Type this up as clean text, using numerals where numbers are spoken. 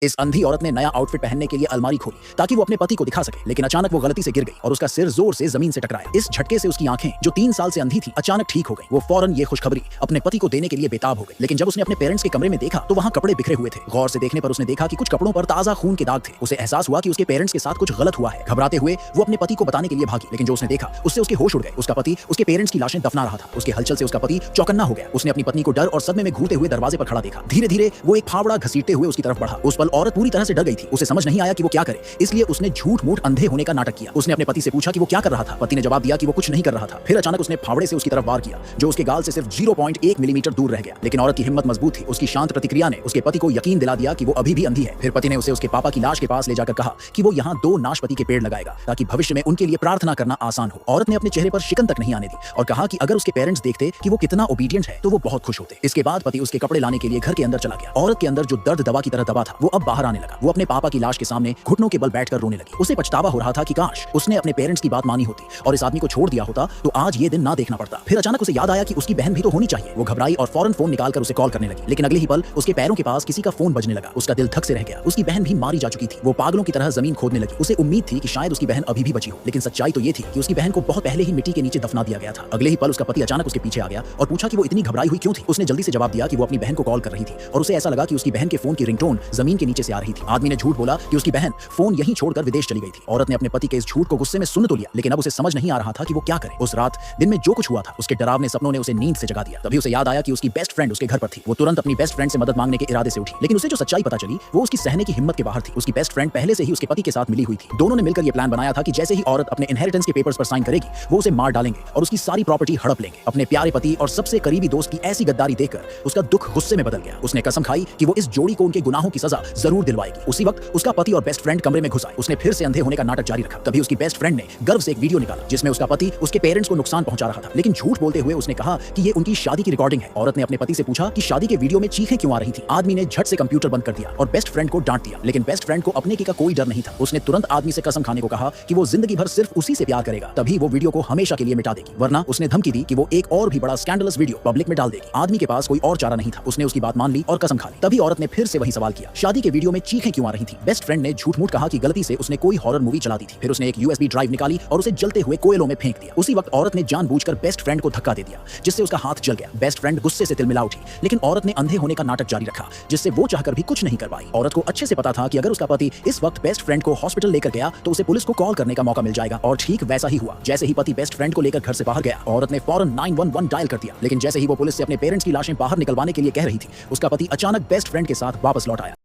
इस अंधी औरत ने नया आउटफिट पहनने के लिए अलमारी खोली ताकि वो अपने पति को दिखा सके, लेकिन अचानक वो गलती से गिर गई और उसका सिर जोर से जमीन से टकराया। इस झटके से उसकी आंखें, जो 3 साल से अंधी थी, अचानक ठीक हो गई। वो फौरन ये खुशखबरी अपने पति को देने के लिए बेताब हो गई, लेकिन जब उसने अपने पेरेंट्स के कमरे में देखा तो वहाँ कपड़े बिखरे हुए थे। गौर से देखने पर उसने देखा कि कुछ कपड़ों पर ताजा खून के दाग थे। उसे एहसास हुआ कि उसके पेरेंट्स के साथ कुछ गलत हुआ है। घबराते हुए वो अपने पति को बताने के लिए भागी, लेकिन जो उसने देखा उससे उसके होश उड़ गए। उसका पति उसके पेरेंट्स की लाशें दफना रहा था। उसके हलचल से उसका पति चौकन्ना हो गया। उसने अपनी पत्नी को डर और सदमे में घूरते हुए दरवाजे पर खड़ा देखा। धीरे धीरे वो एक फावड़ा घसीटते हुए उसकी तरफ बढ़ा। उस पल औरत पूरी तरह से डर गई थी। उसे समझ नहीं आया कि वो क्या करे, इसलिए उसने झूठ मूठ अंधे होने का नाटक किया। उसने अपने पति से पूछा कि वो क्या कर रहा था। पति ने जवाब दिया कि वो कुछ नहीं कर रहा था। फिर अचानक उसने फावड़े से उसकी तरफ वार किया, जो उसके गाल से सिर्फ 0.1 मिलीमीटर दूर रह गया। लेकिन औरत की हिम्मत मजबूत थी। उसकी शांत प्रतिक्रिया ने उसके पति को यकीन दिला दिया कि वो अभी भी अंधी है। फिर पति ने उसे उसके पापा की लाश के पास ले जाकर कहा कि वो यहाँ 2 नाशपाती के पेड़ लगाएगा ताकि भविष्य में उनके लिए प्रार्थना करना आसान हो। औरत ने अपने चेहरे पर शिकन तक नहीं आने दी और कहा कि अगर उसके पेरेंट्स देखते कि वो कितना ओबीडियंट है तो वो बहुत खुश होते। इसके बाद पति उसके कपड़े लाने के लिए घर के अंदर चला गया। औरत के अंदर जो दर्द दवा की तरह दबा था वो अब बाहर आने लगा। वो अपने पापा की लाश के सामने घुटनों के बल बैठकर रोने लगी। उसे पछतावा हो रहा था कि काश उसने अपने पेरेंट्स की बात मानी होती और इस आदमी को छोड़ दिया होता तो आज ये दिन ना देखना पड़ता। फिर अचानक उसे याद आया कि उसकी बहन भी तो होनी चाहिए। वो घबराई और फौरन फोन निकालकर उसे कॉल करने लगी, लेकिन अगले ही पल उसके पैरों के पास किसी का फोन बजने लगा। उसका दिल धक से रह गया। उसकी बहन भी मारी जा चुकी थी। वो पागलों की तरह जमीन खोदने लगी। उसे उम्मीद थी कि शायद उसकी बहन अभी भी बची हो, लेकिन सच्चाई तो ये थी कि उसकी बहन को बहुत पहले ही मिट्टी के नीचे दफना दिया गया था। अगले ही पल उसका पति अचानक उसके पीछे आ गया और पूछा कि वो इतनी घबराई हुई क्यों थी। उसने जल्दी से जवाब दिया कि वो अपनी बहन को कॉल कर रही थी और उसे ऐसा लगा कि उसकी बहन के फोन की रिंगटोन जमीन के नीचे से आ रही थी। आदमी ने झूठ बोला कि उसकी बहन फोन यहीं छोड़कर विदेश चली गई थी। औरत ने अपने पति के इस झूठ को गुस्से में सुन तो लिया, लेकिन अब उसे समझ नहीं आ रहा था कि वो क्या करे। उस रात दिन में जो कुछ हुआ था उसके डरावने सपनों ने उसे नींद से जगा दिया। तभी उसे याद आया कि उसकी बेस्ट फ्रेंड उसके घर पर थी। वो तुरंत अपनी बेस्ट फ्रेंड से मदद मांगने के इरादे से उठी, लेकिन उसे जो सच्चाई पता चली वो उसकी सहने की हिम्मत के बाहर थी। उसकी बेस्ट फ्रेंड पहले से ही उसके पति के साथ मिली हुई थी। दोनों ने मिलकर ये प्लान बनाया था कि जैसे ही औरत अपने इनहेरिटेंस के पेपर्स पर साइन करेगी वो उसे मार डालेंगे और उसकी सारी प्रॉपर्टी हड़प लेंगे। अपने प्यारे पति और सबसे करीबी दोस्त की ऐसी गद्दारी देखकर उसका दुख गुस्से में बदल गया। उसने कसम खाई कि वो इस जोड़ी को उनके गुनाहों की सजा जरूर दिलवाएगी। उसी वक्त उसका पति और बेस्ट फ्रेंड कमरे में घुस आए। उसने फिर से अंधे होने का नाटक जारी रखा। तभी उसकी बेस्ट फ्रेंड ने गर्व से एक वीडियो निकाला जिसमें उसका पति उसके पेरेंट्स को नुकसान पहुंचा रहा था, लेकिन झूठ बोलते हुए उसने कहा कि ये उनकी शादी की रिकॉर्डिंग है। औरत ने अपने पति से पूछा कि शादी के वीडियो में चीखें क्यों आ रही थी। आदमी ने झट से कंप्यूटर बंद कर दिया और बेस्ट फ्रेंड को डांट दिया, लेकिन बेस्ट फ्रेंड को अपने की का कोई डर नहीं था। उसने तुरंत आदमी से कसम खाने को कहा कि वो जिंदगी भर सिर्फ उसी से प्यार करेगा, तभी वो वीडियो को हमेशा के लिए मिटा देगी, वरना उसने धमकी दी कि वो एक और भी बड़ा स्कैंडलस वीडियो पब्लिक में डाल देगी। आदमी के पास कोई और चारा नहीं था। उसने उसकी बात मान ली और कसम खा ली। तभी औरत ने फिर से वही सवाल किया, शादी के वीडियो में चीखें क्यों आ रही थी। बेस्ट फ्रेंड ने झूठ मूठ कहा कि गलती से उसने कोई हॉरर मूवी चला दी थी। फिर उसने एक यूएसबी ड्राइव निकाली और उसे जलते हुए कोयलों में फेंक दिया। उसी वक्त औरत ने जानबूझकर बेस्ट फ्रेंड को धक्का दे दिया, जिससे उसका हाथ जल गया। बेस्ट फ्रेंड गुस्से से तिलमिला उठी, लेकिन औरत ने अंधे होने का नाटक जारी रखा, जिससे वो चाहकर भी कुछ नहीं कर पाई। औरत को अच्छे से पता था कि अगर उसका पति इस वक्त बेस्ट फ्रेंड को हॉस्पिटल लेकर गया तो उसे पुलिस को कॉल करने का मौका मिल जाएगा, और ठीक वैसा ही हुआ। जैसे ही पति बेस्ट फ्रेंड को लेकर घर से बाहर गया, औरत ने फौरन 911 डायल कर दिया, लेकिन जैसे ही वो पुलिस से अपने पेरेंट्स की लाशें बाहर निकलवाने के लिए कह रही थी, उसका पति अचानक बेस्ट फ्रेंड के साथ वापस लौट आया।